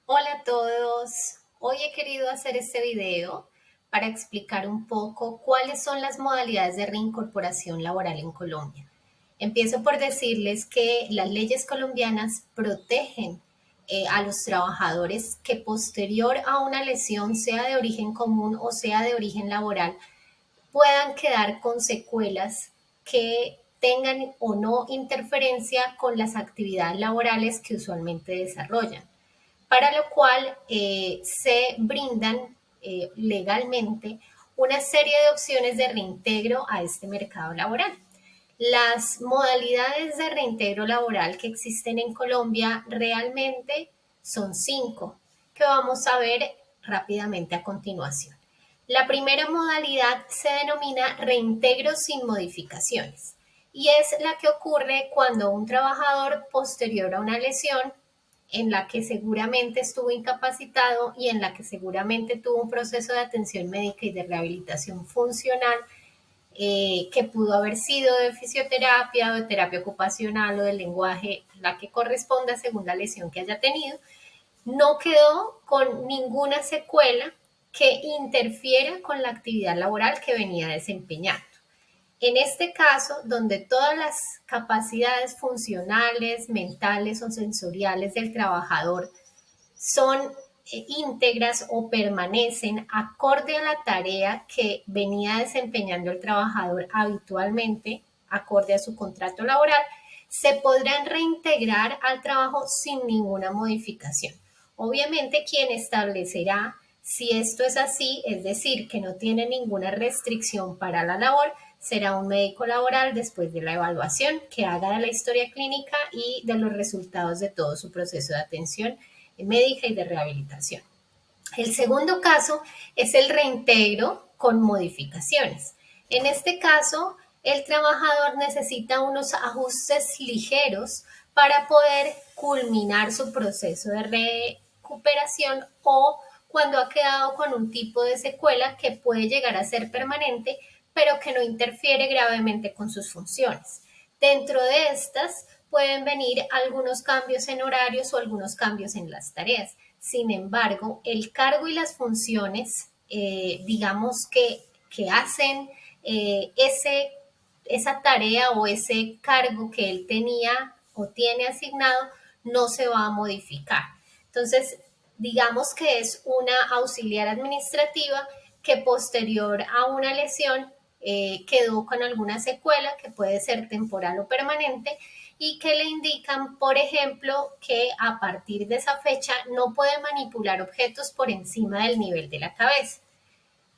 Hola a todos. Hoy he querido hacer este video para explicar un poco cuáles son las modalidades de reincorporación laboral en Colombia. Empiezo por decirles que las leyes colombianas protegen a los trabajadores que posterior a una lesión, sea de origen común o sea de origen laboral, puedan quedar con secuelas que tengan o no interferencia con las actividades laborales que usualmente desarrollan, para lo cual se brindan legalmente una serie de opciones de reintegro a este mercado laboral. Las modalidades de reintegro laboral que existen en Colombia realmente son 5, que vamos a ver rápidamente a continuación. La primera modalidad se denomina reintegro sin modificaciones y es la que ocurre cuando un trabajador posterior a una lesión en la que seguramente estuvo incapacitado y en la que seguramente tuvo un proceso de atención médica y de rehabilitación funcional, que pudo haber sido de fisioterapia o de terapia ocupacional o de lenguaje, la que corresponda según la lesión que haya tenido, no quedó con ninguna secuela que interfiera con la actividad laboral que venía desempeñando. En este caso, donde todas las capacidades funcionales, mentales o sensoriales del trabajador son íntegras o permanecen acorde a la tarea que venía desempeñando el trabajador habitualmente, acorde a su contrato laboral, se podrán reintegrar al trabajo sin ninguna modificación. Obviamente, quien establecerá si esto es así, es decir, que no tiene ninguna restricción para la labor, será un médico laboral después de la evaluación que haga de la historia clínica y de los resultados de todo su proceso de atención médica y de rehabilitación. El segundo caso es el reintegro con modificaciones. En este caso, el trabajador necesita unos ajustes ligeros para poder culminar su proceso de recuperación o cuando ha quedado con un tipo de secuela que puede llegar a ser permanente, pero que no interfiere gravemente con sus funciones. Dentro de estas pueden venir algunos cambios en horarios o algunos cambios en las tareas. Sin embargo, el cargo y las funciones, digamos que hacen esa tarea o ese cargo que él tenía o tiene asignado, no se va a modificar. Entonces, digamos que es una auxiliar administrativa que posterior a una lesión quedó con alguna secuela que puede ser temporal o permanente y que le indican, por ejemplo, que a partir de esa fecha no puede manipular objetos por encima del nivel de la cabeza.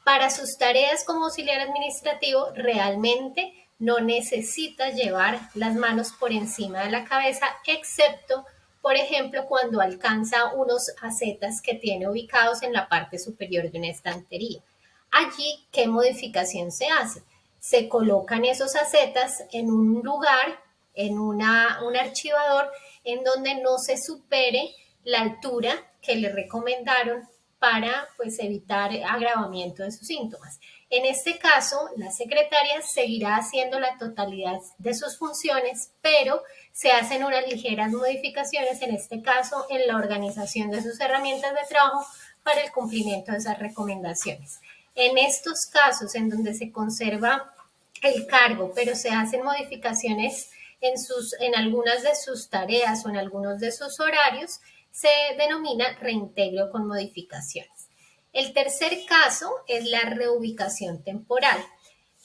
Para sus tareas como auxiliar administrativo, realmente no necesita llevar las manos por encima de la cabeza, excepto, por ejemplo, cuando alcanza unos acetas que tiene ubicados en la parte superior de una estantería. Allí, ¿qué modificación se hace? Se colocan esos acetas en un lugar, en un archivador, en donde no se supere la altura que le recomendaron para pues, evitar agravamiento de sus síntomas. En este caso, la secretaria seguirá haciendo la totalidad de sus funciones, pero se hacen unas ligeras modificaciones, en este caso, en la organización de sus herramientas de trabajo para el cumplimiento de esas recomendaciones. En estos casos en donde se conserva el cargo, pero se hacen modificaciones en algunas de sus tareas o en algunos de sus horarios, se denomina reintegro con modificaciones. El tercer caso es la reubicación temporal.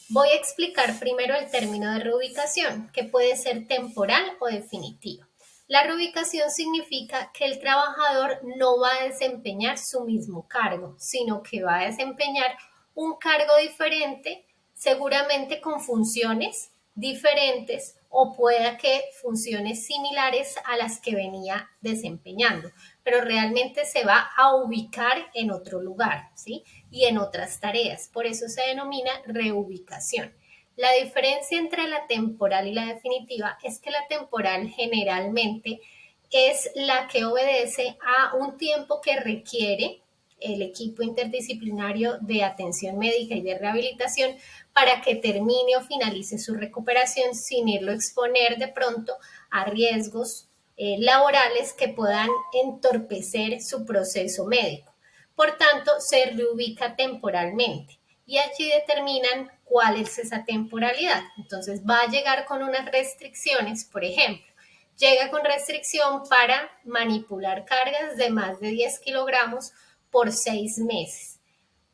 Voy a explicar primero el término de reubicación, que puede ser temporal o definitivo. La reubicación significa que el trabajador no va a desempeñar su mismo cargo, sino que va a desempeñar un cargo diferente, seguramente con funciones diferentes o pueda que funciones similares a las que venía desempeñando, pero realmente se va a ubicar en otro lugar, ¿sí? Y en otras tareas. Por eso se denomina reubicación. La diferencia entre la temporal y la definitiva es que la temporal generalmente es la que obedece a un tiempo que requiere el equipo interdisciplinario de atención médica y de rehabilitación para que termine o finalice su recuperación sin irlo a exponer de pronto a riesgos laborales que puedan entorpecer su proceso médico. Por tanto, se reubica temporalmente y allí determinan cuál es esa temporalidad. Entonces va a llegar con unas restricciones, por ejemplo, llega con restricción para manipular cargas de más de 10 kilogramos por 6 meses.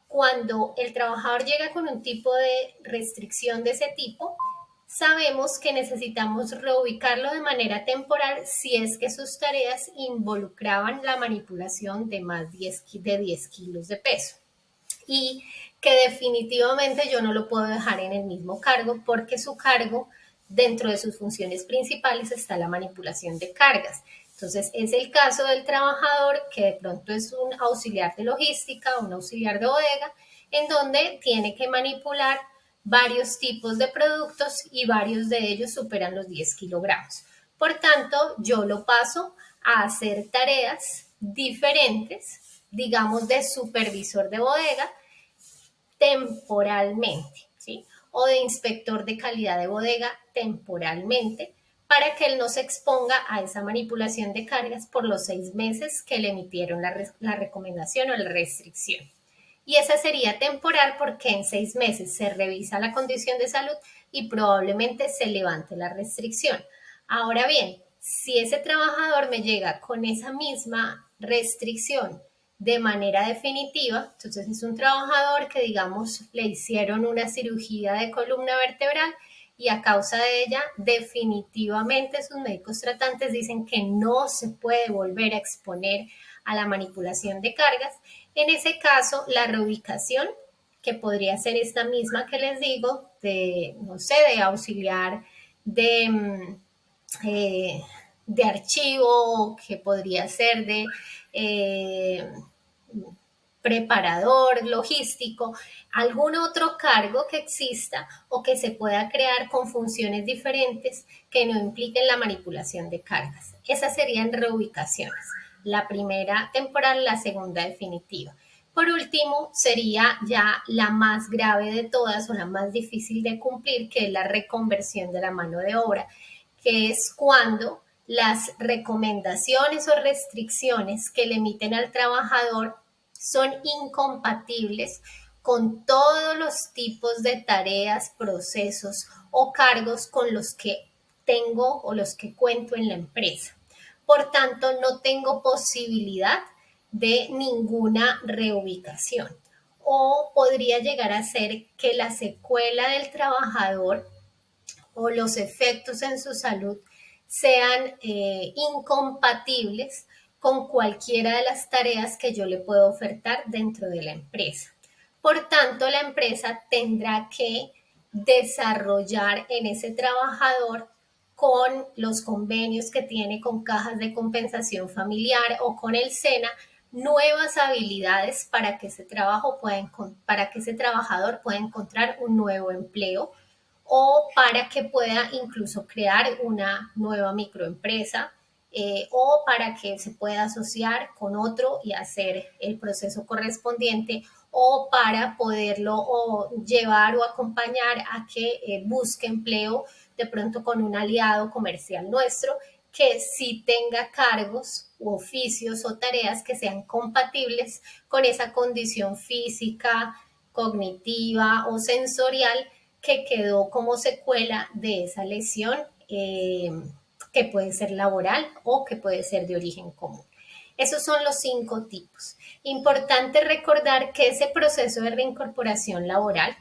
Cuando el trabajador llega con un tipo de restricción de ese tipo, sabemos que necesitamos reubicarlo de manera temporal si es que sus tareas involucraban la manipulación de más de 10 kilos de peso. Y que definitivamente yo no lo puedo dejar en el mismo cargo porque su cargo, dentro de sus funciones principales, está la manipulación de cargas. Entonces, es el caso del trabajador que de pronto es un auxiliar de logística, un auxiliar de bodega, en donde tiene que manipular varios tipos de productos y varios de ellos superan los 10 kilogramos. Por tanto, yo lo paso a hacer tareas diferentes, digamos, de supervisor de bodega temporalmente, ¿sí? O de inspector de calidad de bodega temporalmente, para que él no se exponga a esa manipulación de cargas por los 6 meses que le emitieron la recomendación o la restricción. Y esa sería temporal porque en 6 meses se revisa la condición de salud y probablemente se levante la restricción. Ahora bien, si ese trabajador me llega con esa misma restricción de manera definitiva, entonces es un trabajador que, digamos, le hicieron una cirugía de columna vertebral y a causa de ella definitivamente sus médicos tratantes dicen que no se puede volver a exponer a la manipulación de cargas. En ese caso, la reubicación, que podría ser esta misma que les digo, de, no sé, de auxiliar de, eh, de archivo, que podría ser de preparador logístico, algún otro cargo que exista o que se pueda crear con funciones diferentes que no impliquen la manipulación de cargas. Esas serían reubicaciones. La primera temporal, la segunda definitiva. Por último, sería ya la más grave de todas o la más difícil de cumplir, que es la reconversión de la mano de obra, que es cuando las recomendaciones o restricciones que le emiten al trabajador son incompatibles con todos los tipos de tareas, procesos o cargos con los que tengo o los que cuento en la empresa. Por tanto, no tengo posibilidad de ninguna reubicación. O podría llegar a ser que la secuela del trabajador o los efectos en su salud sean incompatibles con cualquiera de las tareas que yo le puedo ofertar dentro de la empresa. Por tanto, la empresa tendrá que desarrollar en ese trabajador con los convenios que tiene con cajas de compensación familiar o con el SENA nuevas habilidades para que para que ese trabajador pueda encontrar un nuevo empleo o para que pueda incluso crear una nueva microempresa o para que se pueda asociar con otro y hacer el proceso correspondiente o para poderlo o llevar o acompañar a que busque empleo de pronto con un aliado comercial nuestro que sí tenga cargos u oficios o tareas que sean compatibles con esa condición física, cognitiva o sensorial que quedó como secuela de esa lesión que puede ser laboral o que puede ser de origen común. Esos son los 5 tipos. Importante recordar que ese proceso de reincorporación laboral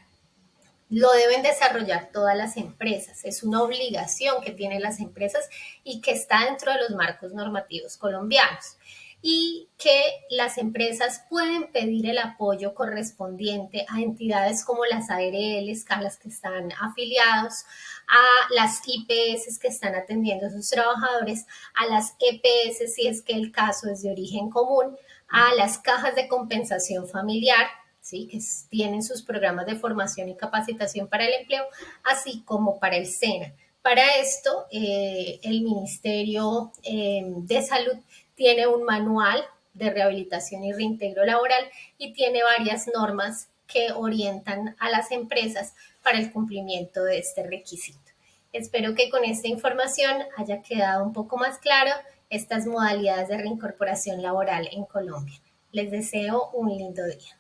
lo deben desarrollar todas las empresas. Es una obligación que tienen las empresas y que está dentro de los marcos normativos colombianos. Y que las empresas pueden pedir el apoyo correspondiente a entidades como las ARLs, a las que están afiliados, a las IPS que están atendiendo a sus trabajadores, a las EPS si es que el caso es de origen común, a las cajas de compensación familiar, ¿sí? Que tienen sus programas de formación y capacitación para el empleo, así como para el SENA. Para esto, el Ministerio de Salud tiene un manual de rehabilitación y reintegro laboral y tiene varias normas que orientan a las empresas para el cumplimiento de este requisito. Espero que con esta información haya quedado un poco más claro estas modalidades de reincorporación laboral en Colombia. Les deseo un lindo día.